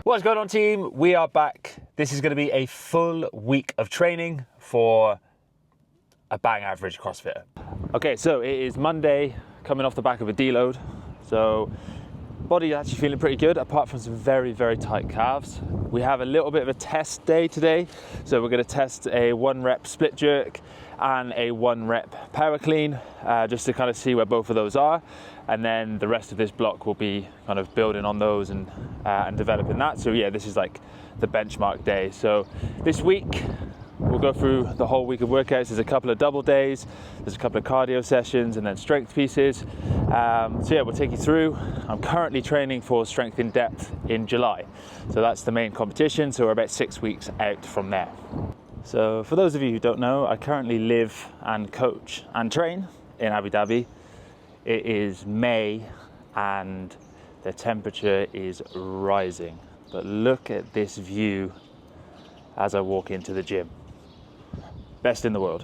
What's going on, team? We are back. This is going to be a full week of training for a bang average CrossFitter. Okay, so it is Monday, coming off the back of a deload. So body actually feeling pretty good, apart from some very, very tight calves. We have a little bit of a test day today. So we're going to test a 1 rep split jerk and a 1 rep power clean, just to kind of see where both of those are. And then the rest of this block will be kind of building on those and developing that. So yeah, this is like the benchmark day. So this week, we'll go through the whole week of workouts. There's a couple of double days, there's a couple of cardio sessions, and then strength pieces. So yeah, we'll take you through. I'm currently training for strength in depth in July. So that's the main competition. So we're about 6 weeks out from there. So for those of you who don't know, I currently live and coach and train in Abu Dhabi. It is May and the temperature is rising. But look at this view as I walk into the gym. Best in the world.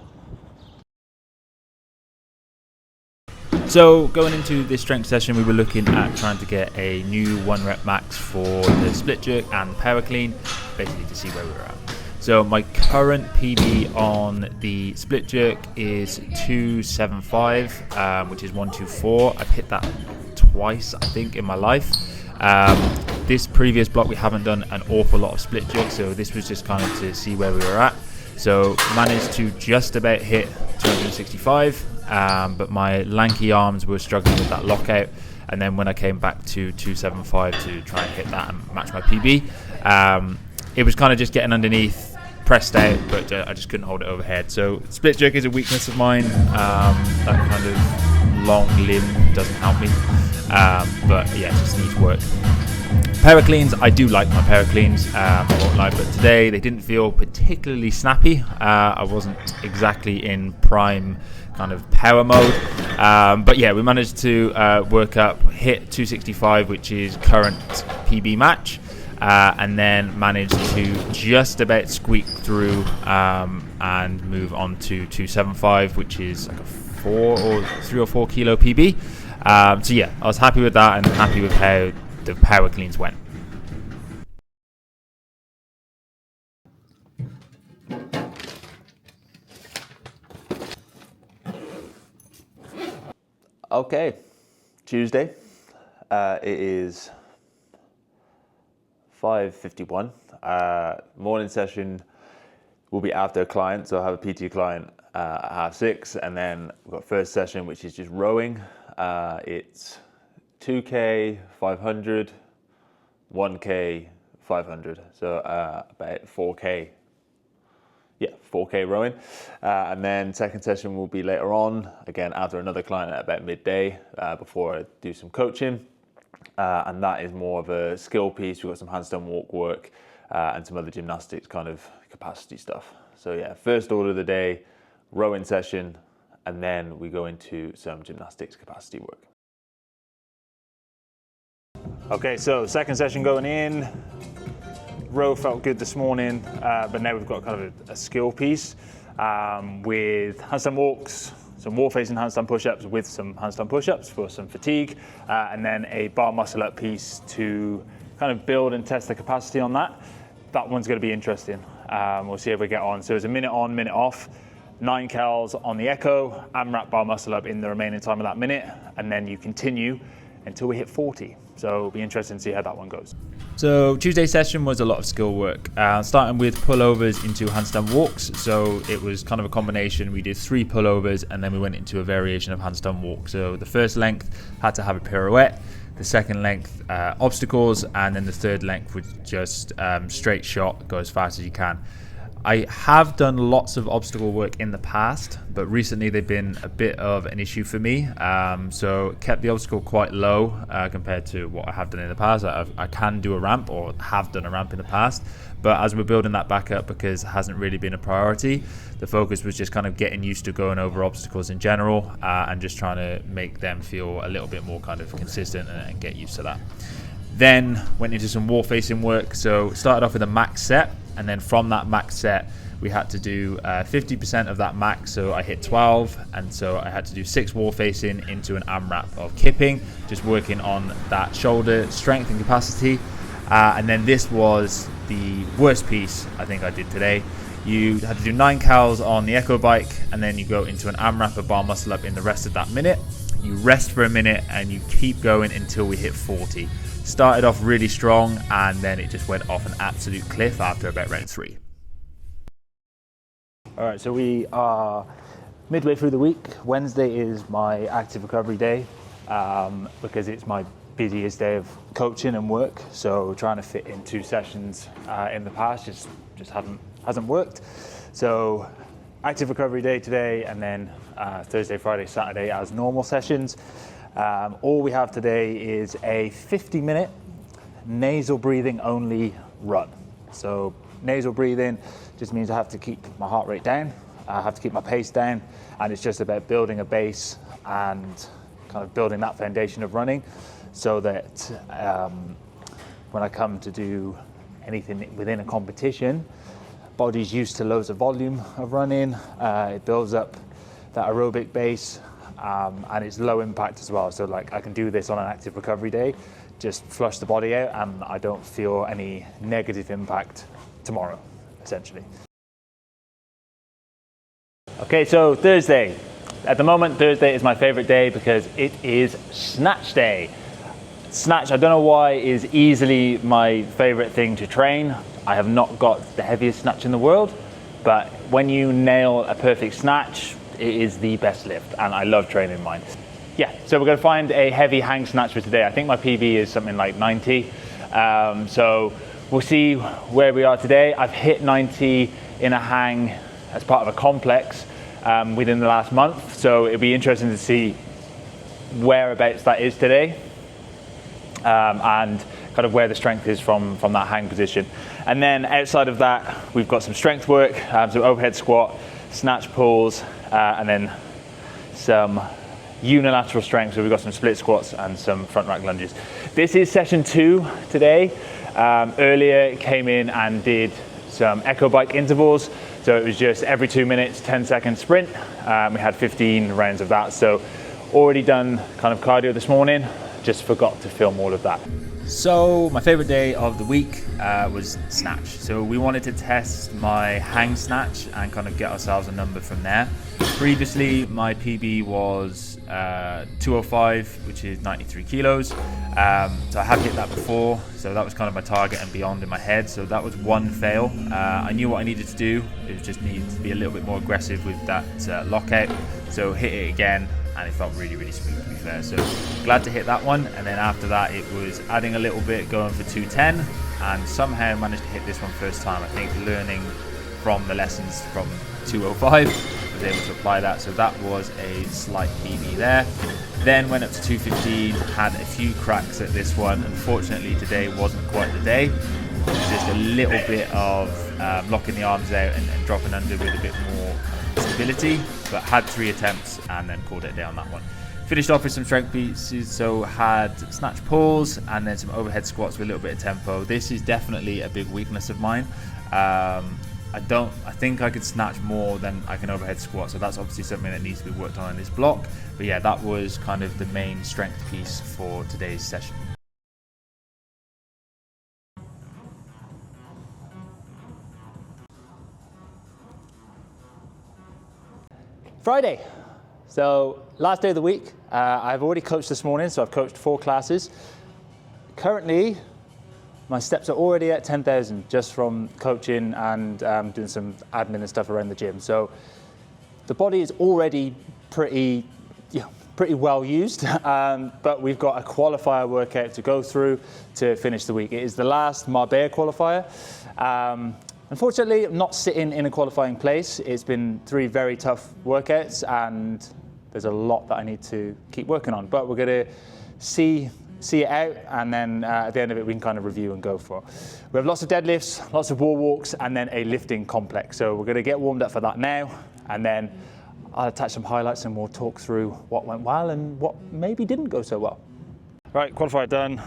So going into this strength session, we were looking at trying to get a new 1 rep max for the split jerk and the power clean, basically to see where we were at. So my current PB on the split jerk is 275, which is 124. I've hit that twice, I think, in my life. This previous block, we haven't done an awful lot of split jerk, so this was just kind of to see where we were at. So managed to just about hit 265, but my lanky arms were struggling with that lockout. And then when I came back to 275 to try and hit that and match my PB, it was kind of just getting underneath, pressed out, but I just couldn't hold it overhead. So split jerk is a weakness of mine. That kind of long limb doesn't help me, but yeah, it just needs work. Power cleans, I do like my power cleans, I won't lie, but today they didn't feel particularly snappy. I wasn't exactly in prime kind of power mode, but yeah, we managed to work up, hit 265, which is current PB match, and then managed to just about squeak through and move on to 275, which is like a 3 or 4 kilo PB. So yeah, I was happy with that and happy with how the power cleans went. Okay, Tuesday. It is 5:51. Morning session will be after a client, so I have a PT client at 5:30, and then we've got first session, which is just rowing. It's 2K 500, 1K 500, so about 4K. Yeah, 4K rowing. And then second session will be later on, again after another client at about midday, before I do some coaching. And that is more of a skill piece. We've got some handstand walk work and some other gymnastics kind of capacity stuff. So yeah, first order of the day, rowing session, and then we go into some gymnastics capacity work. Okay, so second session going in. Row felt good this morning, but now we've got kind of a skill piece with handstand walks, some wall-facing handstand push-ups with some handstand push-ups for some fatigue, and then a bar muscle-up piece to kind of build and test the capacity on that. That one's going to be interesting. We'll see if we get on. So it's a minute on, minute off, 9 cals on the echo, AMRAP bar muscle-up in the remaining time of that minute, and then you continue until we hit 40. So it'll be interesting to see how that one goes. So Tuesday session was a lot of skill work, starting with pullovers into handstand walks. So it was kind of a combination. We did 3 pullovers and then we went into a variation of handstand walk. So the first length had to have a pirouette, the second length obstacles, and then the third length was just straight shot, go as fast as you can. I have done lots of obstacle work in the past, but recently they've been a bit of an issue for me. So kept the obstacle quite low compared to what I have done in the past. I can do a ramp, or have done a ramp in the past, but as we're building that back up, because it hasn't really been a priority, the focus was just kind of getting used to going over obstacles in general, and just trying to make them feel a little bit more kind of consistent and get used to that. Then went into some wall facing work. So started off with a max set, and then from that max set we had to do 50% of that max, so I hit 12, and so I had to do 6 wall facing into an AMRAP of kipping, just working on that shoulder strength and capacity. And then this was the worst piece I think I did today. You had to do 9 cals on the Echo bike, and then you go into an AMRAP, a bar muscle up in the rest of that minute. You rest for a minute and you keep going until we hit 40. Started off really strong and then it just went off an absolute cliff after about round 3. All right, so we are midway through the week. Wednesday is my active recovery day because it's my busiest day of coaching and work. So trying to fit in 2 sessions in the past just hasn't worked. So active recovery day today, and then Thursday, Friday, Saturday as normal sessions. All we have today is a 50-minute nasal breathing only run. So nasal breathing just means I have to keep my heart rate down, I have to keep my pace down, and it's just about building a base and kind of building that foundation of running so that when I come to do anything within a competition, body's used to loads of volume of running, it builds up that aerobic base, and it's low impact as well. So like I can do this on an active recovery day, just flush the body out, and I don't feel any negative impact tomorrow, essentially. Okay, so Thursday. At the moment, Thursday is my favorite day because it is snatch day. Snatch, I don't know why, is easily my favorite thing to train. I have not got the heaviest snatch in the world, but when you nail a perfect snatch, it is the best lift, and I love training mine. Yeah, so we're gonna find a heavy hang snatch for today. I think my PB is something like 90. So we'll see where we are today. I've hit 90 in a hang as part of a complex within the last month. So it'll be interesting to see whereabouts that is today. And kind of where the strength is from that hang position. And then outside of that, we've got some strength work, some overhead squat, snatch pulls, and then some unilateral strength. So we've got some split squats and some front rack lunges. This is session 2 today. Earlier came in and did some Echo bike intervals. So it was just every 2 minutes, 10-second sprint. We had 15 rounds of that. So already done kind of cardio this morning. Just forgot to film all of that. So my favorite day of the week was snatch. So we wanted to test my hang snatch and kind of get ourselves a number from there. Previously, my PB was 205, which is 93 kilos. So I have hit that before. So that was kind of my target and beyond in my head. So that was one fail. I knew what I needed to do. It just needed to be a little bit more aggressive with that lockout. So hit it again, and it felt really, really smooth, to be fair. So glad to hit that one. And then after that, it was adding a little bit, going for 210, and somehow managed to hit this one first time. I think learning from the lessons from 205, was able to apply that. So that was a slight PB there. Then went up to 215, had a few cracks at this one. Unfortunately, today wasn't quite the day. It was just a little bit of locking the arms out and dropping under with a bit more stability, but had 3 attempts and then called it a day on that one. Finished off with some strength pieces, so had snatch pulls and then some overhead squats with a little bit of tempo. This is definitely a big weakness of mine. I think I could snatch more than I can overhead squat, so that's obviously something that needs to be worked on in this block. But yeah, that was kind of the main strength piece for today's session. Friday. So last day of the week. I've already coached this morning, so I've coached 4 classes. Currently, my steps are already at 10,000 just from coaching and doing some admin and stuff around the gym. So the body is already pretty well used, but we've got a qualifier workout to go through to finish the week. It is the last Marbella qualifier. Unfortunately, I'm not sitting in a qualifying place. It's been 3 very tough workouts, and there's a lot that I need to keep working on. But we're going to see it out, and then at the end of it, we can kind of review and go for it. We have lots of deadlifts, lots of wall walks, and then a lifting complex. So we're going to get warmed up for that now, and then I'll attach some highlights, and we'll talk through what went well and what maybe didn't go so well. Right, qualifier done.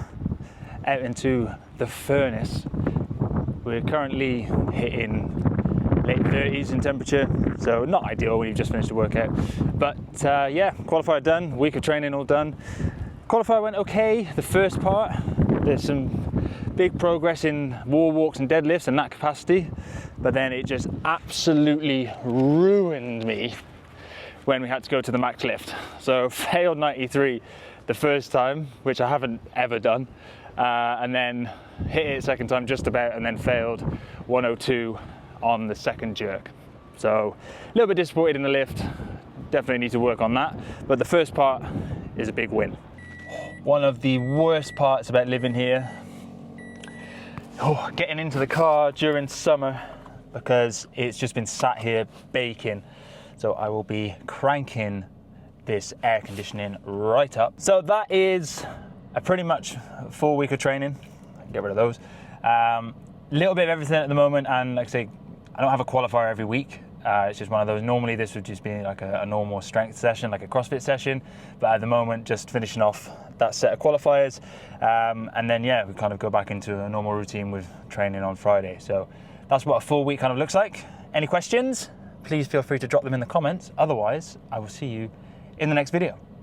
Out into the furnace. We're currently hitting late 30s in temperature, so not ideal when you've just finished a workout. But yeah, qualifier done, week of training all done. Qualifier went okay, the first part. There's some big progress in wall walks and deadlifts and that capacity, but then it just absolutely ruined me when we had to go to the max lift. So failed 93 the first time, which I haven't ever done, and then hit it second time just about, and then failed 102 on the second jerk. So a little bit disappointed in the lift, definitely need to work on that, but the first part is a big win. One of the worst parts about living here, getting into the car during summer, because it's just been sat here baking. So I will be cranking this air conditioning right up. So that is a pretty much full week of training. Get rid of those. Little bit of everything at the moment, and like I say, I don't have a qualifier every week. It's just one of those. Normally this would just be like a normal strength session, like a CrossFit session, but at the moment just finishing off that set of qualifiers, and then we kind of go back into a normal routine with training on Friday. So that's what a full week kind of looks like. Any questions? Please feel free to drop them in the comments. Otherwise, I will see you in the next video.